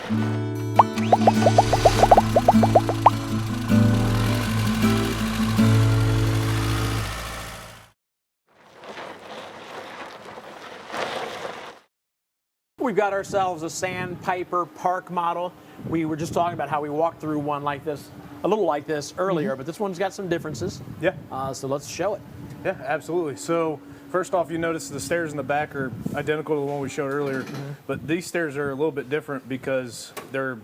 We've got ourselves a Sandpiper Park model. We were just talking about how we walked through one like this, a little like this earlier, but this one's got some differences. Yeah. So let's show it. Yeah, absolutely. So first off, you notice the stairs in the back are identical to the one we showed earlier, but these stairs are a little bit different because they're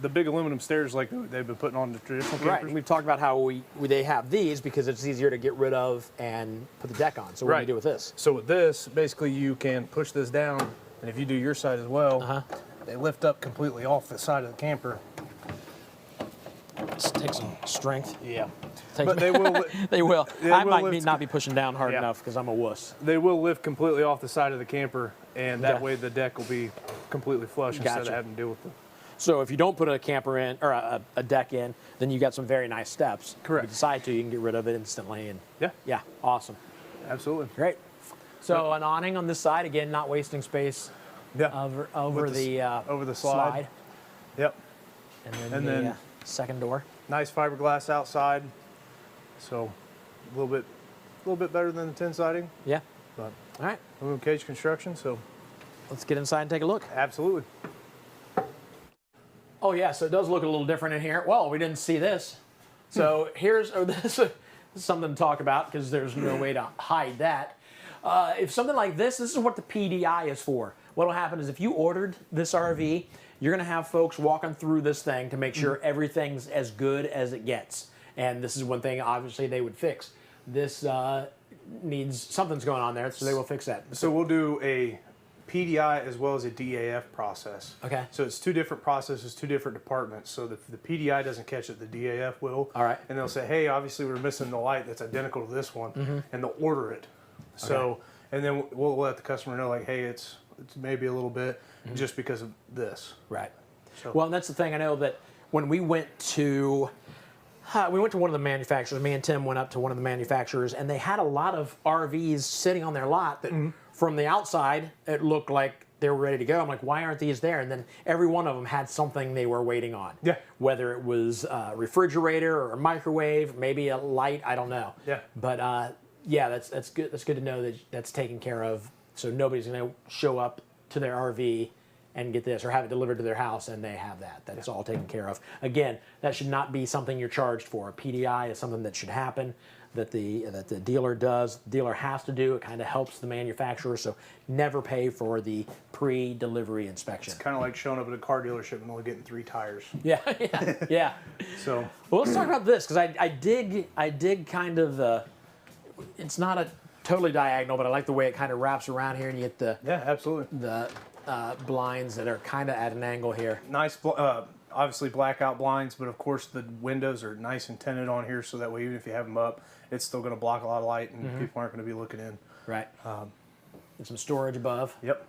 the big aluminum stairs like they've been putting on the traditional campers. Right, and we've talked about how they have these because it's easier to get rid of and put the deck on. So what do you do with this? So with this, basically you can push this down, and if you do your side as well, they lift up completely off the side of the camper. Let's take some strength. Yeah. But they will. They will. They I will might lift, not be pushing down hard enough because I'm a wuss. They will lift completely off the side of the camper, and that way the deck will be completely flush instead of having to deal with it. So if you don't put a camper in or a deck in, then you got some very nice steps. Correct. If you decide to, you can get rid of it instantly. And yeah, awesome. Absolutely. Great. So an awning on this side, again, not wasting space. Over the slide. Yep. And then the second door. Nice fiberglass outside. So a little bit better than the tin siding. Yeah. But all right. Aluminum cage construction. So let's get inside and take a look. Absolutely. Oh yeah, so it does look a little different in here. Well, we didn't see this. So this is something to talk about because there's no way to hide that. If something like this is what the PDI is for. What will happen is if you ordered this RV, you're going to have folks walking through this thing to make sure everything's as good as it gets. And this is one thing, obviously, they would fix. This needs, something's going on there, so they will fix that. So we'll do a PDI as well as a DAF process. Okay. So it's two different processes, two different departments. So the PDI doesn't catch it, the DAF will. All right. And they'll say, hey, obviously we're missing the light that's identical to this one, and they'll order it. So, and then we'll let the customer know, like, hey, it's maybe a little bit just because of this. Right. So. Well, and that's the thing. I know that when we went to one of the manufacturers, me and Tim went up to one of the manufacturers, and they had a lot of RVs sitting on their lot that from the outside, it looked like they were ready to go. I'm like, why aren't these there? And then every one of them had something they were waiting on. Yeah. Whether it was a refrigerator or a microwave, maybe a light, I don't know. Yeah. But yeah, that's good. That's good to know that that's taken care of. So nobody's going to show up to their RV and get this or have it delivered to their house and they have that. That's all taken care of. Again, that should not be something you're charged for. A PDI is something that should happen, that the dealer does. The dealer has to do. It kind of helps the manufacturer. So never pay for the pre-delivery inspection. It's kind of like showing up at a car dealership and only getting 3 tires. Yeah. So well, let's talk about this because I dig kind of it's not a totally diagonal, but I like the way it kind of wraps around here and you get the absolutely the blinds that are kind of at an angle here. Nice, obviously blackout blinds, but of course the windows are nice and tinted on here, so that way even if you have them up, it's still going to block a lot of light and people aren't going to be looking in. Right. And some storage above. Yep.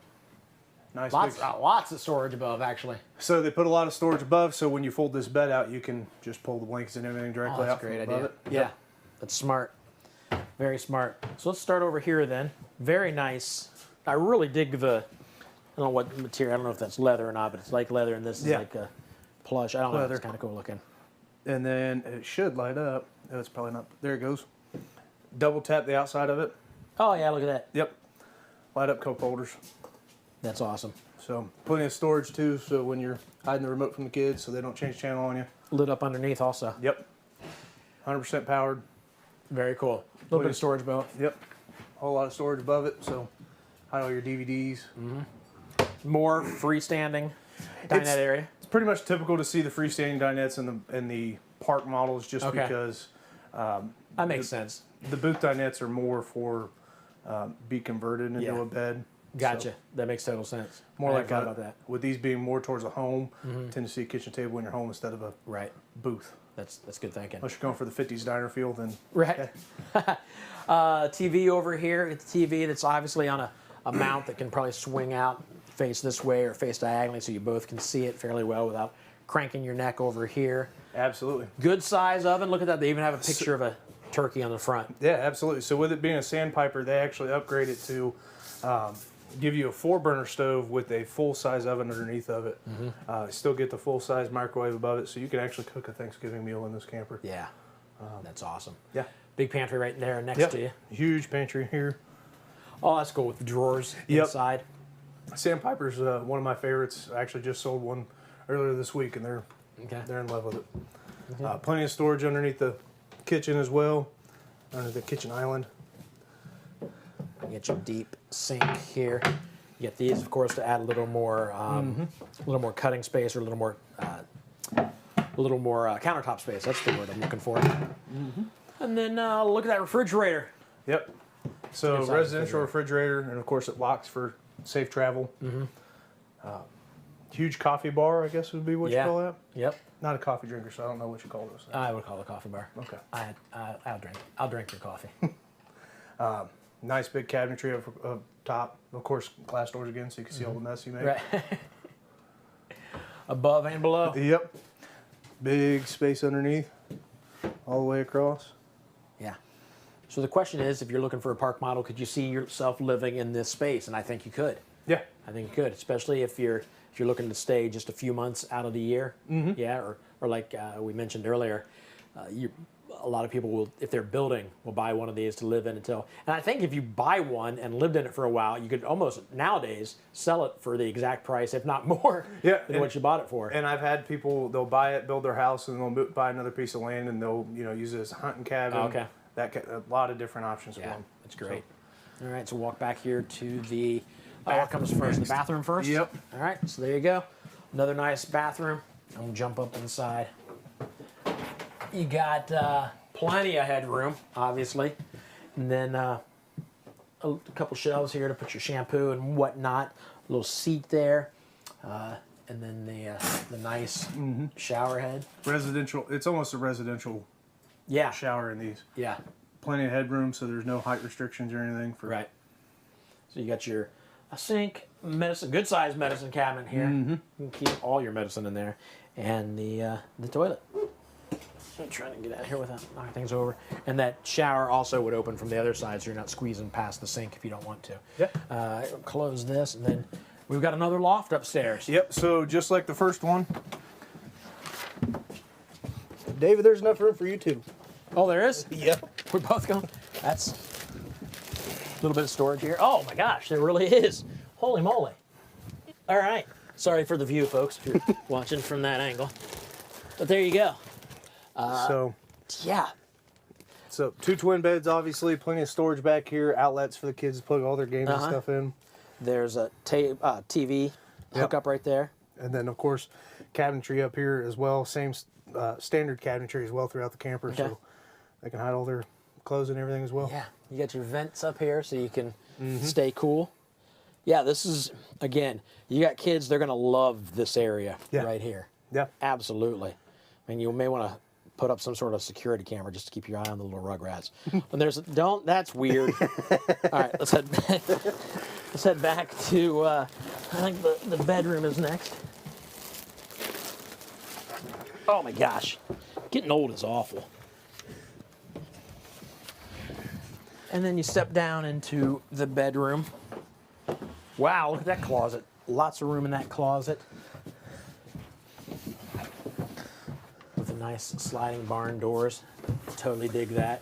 Nice. Lots of storage above, actually. So they put a lot of storage above, so when you fold this bed out, you can just pull the blankets and everything directly out. That's a great above idea. it. Yeah, that's smart. Very smart. So let's start over here then. Very nice. I really dig I don't know what material, I don't know if that's leather or not, but it's like leather and this is like a plush. I don't know, it's kind of cool looking. And then it should light up. Oh, it's probably not, there it goes. Double tap the outside of it. Oh yeah, look at that. Yep. Light up cup holders. That's awesome. So plenty of storage too, so when you're hiding the remote from the kids so they don't change channel on you. Lit up underneath also. Yep. 100% powered. Very cool. A little bit of storage above. Yep. A whole lot of storage above it, so hide all your DVDs. More freestanding dinette area. It's pretty much typical to see the freestanding dinettes in the park models just because that makes sense. The booth dinettes are more for be converted into a bed. Gotcha. So that makes total sense. More like about that. With these being more towards a home, tend to see a kitchen table in your home instead of a booth. That's good thinking. Unless you're going for the 50s diner feel, then right. TV over here. It's a TV that's obviously on a mount that can probably swing out, face this way or face diagonally, so you both can see it fairly well without cranking your neck over here. Absolutely. Good size oven. Look at that. They even have a picture of a turkey on the front. Yeah, absolutely. So with it being a Sandpiper, they actually upgrade it to give you a 4-burner stove with a full-size oven underneath of it. Still get the full-size microwave above it, so you can actually cook a Thanksgiving meal in this camper. Yeah, that's awesome. Yeah. Big pantry right there next to you. Huge pantry here. Oh, that's cool with the drawers inside. Sandpiper's one of my favorites. I actually just sold one earlier this week, and they're in love with it. Plenty of storage underneath the kitchen as well, under the kitchen island. You get your deep sink here. You get these, of course, to add a little more cutting space or a little more countertop space. That's the word I'm looking for. And then look at that refrigerator. Yep. So residential refrigerator, and of course it locks for safe travel. Huge coffee bar, I guess would be what you call that. Yep. Not a coffee drinker, so I don't know what you call those things. I would call it a coffee bar. Okay. I'll drink your coffee. Nice big cabinetry up top. Of course, glass doors again, so you can see all the mess you make. Right. Above and below. Yep. Big space underneath, all the way across. Yeah. So the question is, if you're looking for a park model, could you see yourself living in this space? And I think you could. Yeah. I think you could, especially if you're looking to stay just a few months out of the year. Yeah. Or like we mentioned earlier, a lot of people will, if they're building, will buy one of these to live in until. And I think if you buy one and lived in it for a while, you could almost nowadays sell it for the exact price, if not more, than what you bought it for. And I've had people, they'll buy it, build their house, and they'll buy another piece of land, and they'll use it as a hunting cabin. Okay. A lot of different options for Yeah, them. that's great. All right, so walk back here to the. What comes first? The bathroom first. Yep. All right, so there you go. Another nice bathroom. I'm gonna jump up inside. You got plenty of headroom, obviously, and then a couple shelves here to put your shampoo and whatnot. A little seat there, and then the nice shower head. Residential. It's almost a residential shower in these. Yeah. Plenty of headroom, so there's no height restrictions or anything. Right. So you got your sink, good sized medicine cabinet here. You can keep all your medicine in there, and the toilet. I'm trying to get out of here without knocking things over. And that shower also would open from the other side, so you're not squeezing past the sink if you don't want to. Yeah. Close this, and then we've got another loft upstairs. Yep. So just like the first one, David, there's enough room for you too. Oh, there is? Yep. We're both going. That's a little bit of storage here. Oh my gosh, there really is. Holy moly. All right. Sorry for the view, folks, if you're watching from that angle. But there you go. Yeah. So 2 twin beds, obviously, plenty of storage back here, outlets for the kids to plug all their games and stuff in. There's a TV hookup right there. And then, of course, cabinetry up here as well. Same standard cabinetry as well throughout the camper, so they can hide all their clothes and everything as well. Yeah, you got your vents up here so you can stay cool. Yeah, this is, again, you got kids, they're going to love this area right here. Yeah. Absolutely. I mean, you may want to put up some sort of security camera just to keep your eye on the little rugrats. And that's weird. All right, let's head back to, I think the bedroom is next. Oh my gosh, getting old is awful. And then you step down into the bedroom. Wow, look at that closet. Lots of room in that closet. With the nice sliding barn doors. Totally dig that.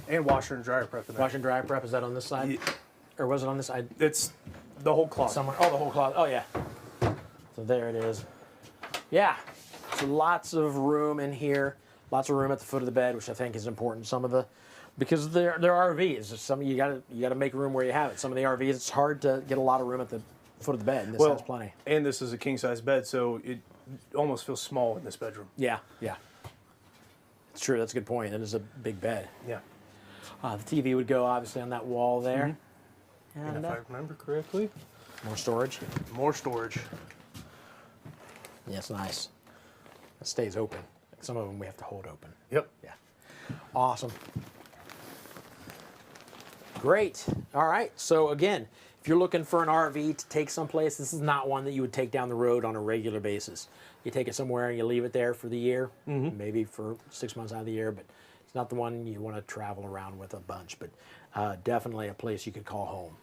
And washer and dryer prep in there. Washer and dryer prep, is that on this side? Yeah. Or was it on this side? It's the whole closet. Somewhere. Oh, the whole closet. Oh, yeah. So there it is. Yeah. So lots of room in here. Lots of room at the foot of the bed, which I think is important. Because they're RVs. You gotta make room where you have it. Some of the RVs, it's hard to get a lot of room at the foot of the bed. And this has plenty. And this is a king size bed, so it almost feels small in this bedroom. Yeah. It's true. That's a good point. It is a big bed. Yeah. The TV would go obviously on that wall there. And if I remember correctly, more storage. More storage. Yeah, it's nice. It stays open. Some of them we have to hold open. Yep. Yeah. Awesome. Great. All right. So again, if you're looking for an RV to take someplace, this is not one that you would take down the road on a regular basis. You take it somewhere and you leave it there for the year, maybe for 6 months out of the year, but it's not the one you want to travel around with a bunch. But definitely a place you could call home.